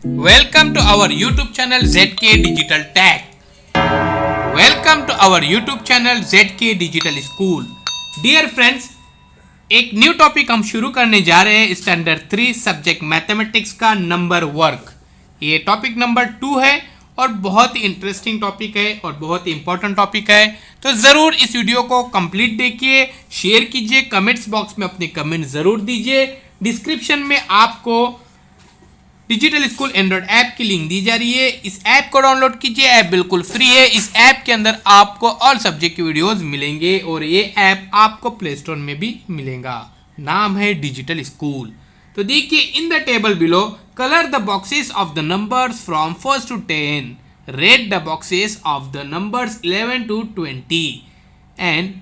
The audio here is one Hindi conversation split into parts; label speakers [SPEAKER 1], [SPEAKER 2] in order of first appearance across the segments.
[SPEAKER 1] Welcome to our YouTube channel ZK Digital Tech. Welcome to our YouTube channel ZK Digital School. Dear friends, एक न्यू टॉपिक हम शुरू करने जा रहे हैं स्टैंडर्ड 3 सब्जेक्ट मैथमेटिक्स का नंबर वर्क। ये टॉपिक नंबर 2 है और बहुत ही इंटरेस्टिंग टॉपिक है और बहुत ही इंपॉर्टेंट टॉपिक है। तो ज़रूर इस वीडियो को कंप्लीट देखिए, शेयर कीजिए, कमेंट्स बॉक्स में अपने कमेंट ज़रूर दीजिए। डिस्क्रिप्शन में आपको डिजिटल स्कूल एंड्रॉइड ऐप की लिंक दी जा रही है। इस ऐप को डाउनलोड कीजिए, ऐप बिल्कुल फ्री है। इस ऐप के अंदर आपको ऑल सब्जेक्ट की वीडियोस मिलेंगे और ये ऐप आपको प्ले स्टोर में भी मिलेगा। नाम है डिजिटल स्कूल। तो देखिए, in the table below colour the boxes of the numbers from 1 to 10, red the boxes of the numbers 11 to 20 and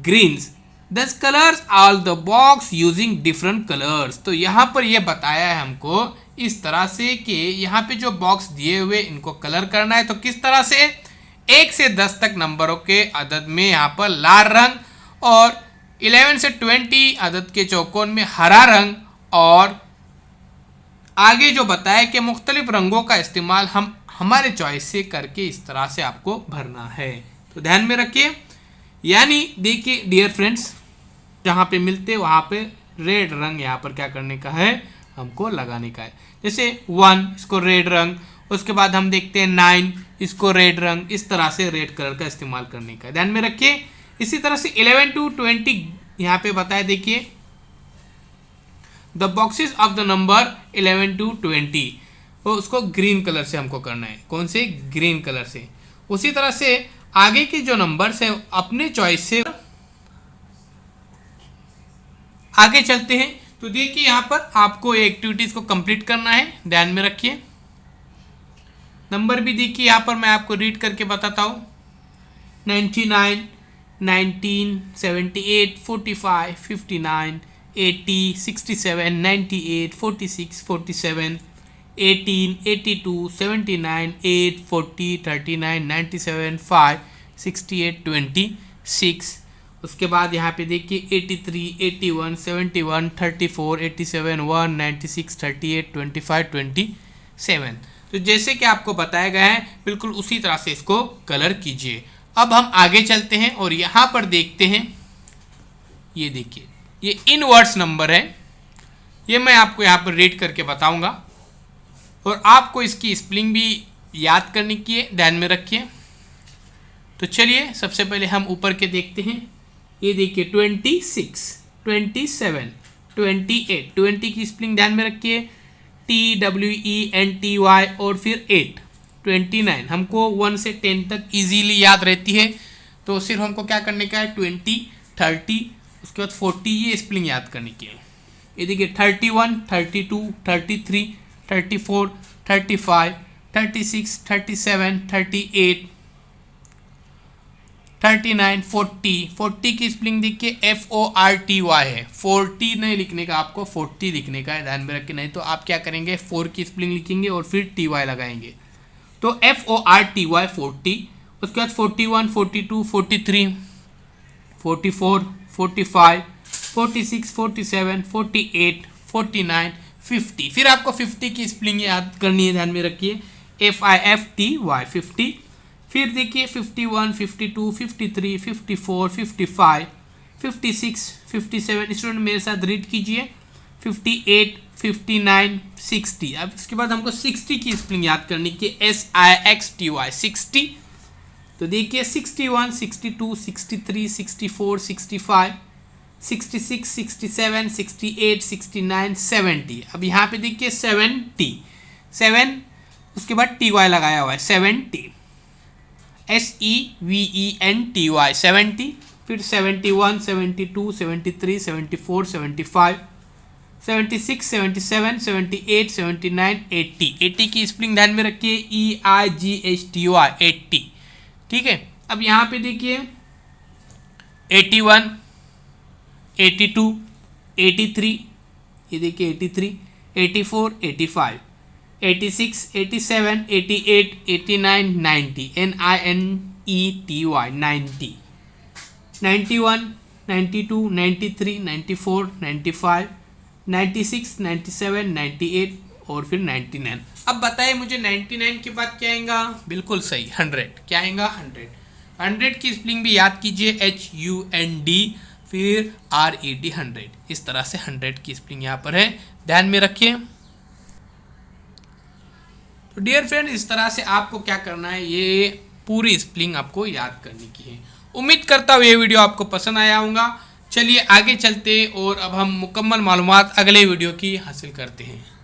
[SPEAKER 1] greens दस colours all the box using different colours. तो यहाँ पर यह बताया है हमको इस तरह से कि यहाँ पे जो बॉक्स दिए हुए इनको कलर करना है। तो किस तरह से 1 से 10 तक नंबरों के अदद में यहाँ पर लाल रंग और 11 से 20 अदद के चौकोन में हरा रंग, और आगे जो बताया कि मुख्तलिफ रंगों का इस्तेमाल हम हमारे चॉइस से करके इस तरह से आपको भरना है। तो ध्यान में रखिए, यानी देखिए डियर फ्रेंड्स, जहाँ पे मिलते वहाँ पे रेड रंग यहाँ पर क्या करने का है, हमको लगाने का है। जैसे 1 इसको रेड रंग, उसके बाद हम देखते हैं 9 इसको रेड रंग, इस तरह से रेड कलर का इस्तेमाल करने का ध्यान में रखिए। इसी तरह से 11 to 20 यहाँ पे बताया, देखिए the boxes of the number 11 to 20, तो उसको ग्रीन कलर से हमको करना है। कौन से? ग्रीन कलर से। उसी तरह से आगे के जो नंबर्स हैं अपने चॉइस से आगे चलते हैं। तो देखिए, यहाँ पर आपको एक्टिविटीज को कंप्लीट करना है, ध्यान में रखिए। नंबर भी देखिए, यहाँ पर मैं आपको रीड करके बताता हूँ। 99, 19, 78, 45, 59, 80, 67, 98, 46, 47, 18, 82, 79, 8, 40, 39, 97, 5, 68, 26। उसके बाद यहाँ पे देखिए 83, 81, 71, 34, 87, 1, 96, 38, 25, 27। तो जैसे कि आपको बताया गया है बिल्कुल उसी तरह से इसको कलर कीजिए। अब हम आगे चलते हैं और यहाँ पर देखते हैं, ये देखिए ये इनवर्स नंबर है। ये मैं आपको यहाँ पर रीड करके बताऊँगा और आपको इसकी स्पेलिंग भी याद करने की है, ध्यान में रखिए। तो चलिए सबसे पहले हम ऊपर के देखते हैं। ये देखिए 26, 27, 28, 20 की स्पेलिंग ध्यान में रखिए, TWENTY और फिर 8, 29। हमको 1 से 10 तक इजीली याद रहती है, तो सिर्फ हमको क्या करने का है 20, 30, उसके बाद 40 ये स्पेलिंग याद करने की है। ये देखिए 31, 32, 33, 34, 35, 36, 37, 38, 39, 40 की स्पेलिंग देखिए FORTY है। 40 नहीं लिखने का, आपको 40 लिखने का है, ध्यान में रखिए। नहीं तो आप क्या करेंगे 4 की स्पेलिंग लिखेंगे और फिर TY लगाएंगे। तो FORTY 40, उसके बाद 41, 42, 43, 44, 45, 46, 47, 48, 49, 50। फिर आपको 50 की स्पेलिंग याद करनी है, ध्यान में रखिए FIFTY 50। फिर देखिए 51, 52, 53, 54, 55, 56, 57। स्टूडेंट मेरे साथ रीड कीजिए 58, 59, 60। अब इसके बाद हमको 60 की स्पेलिंग याद करनी की SIXTY 60। तो देखिए 61, 62, 63, 64, 65, 66, 67, 68, 69, 70। अब यहाँ पे देखिए 70, 7 उसके बाद TY लगाया हुआ है 70, SEVENTY 70। फिर 71, 72, 73, 74, 75, 76, 77, 78, 79, 80। 80 की स्पेलिंग ध्यान में रखिए EIGHTY 80। ठीक है। अब यहाँ पे देखिए 81, 82, 83, ये देखिए 83, 84, 85, 86, 87, 88, 89, 90 NINETY 90, 91, 92, 93, 94, 95, 96, 97, 98 और फिर 99। अब बताइए मुझे 99 के बाद क्या आएगा? बिल्कुल सही 100। क्या आएगा? 100। 100 की स्पेलिंग भी याद कीजिए, HUND फिर RED 100। इस तरह से 100 की स्पेलिंग यहाँ पर है, ध्यान में रखिए। तो डियर फ्रेंड, इस तरह से आपको क्या करना है, ये पूरी स्पेलिंग आपको याद करने की है। उम्मीद करता हूँ ये वीडियो आपको पसंद आया होगा। चलिए आगे चलते और अब हम मुकम्मल मालूमात अगले वीडियो की हासिल करते हैं।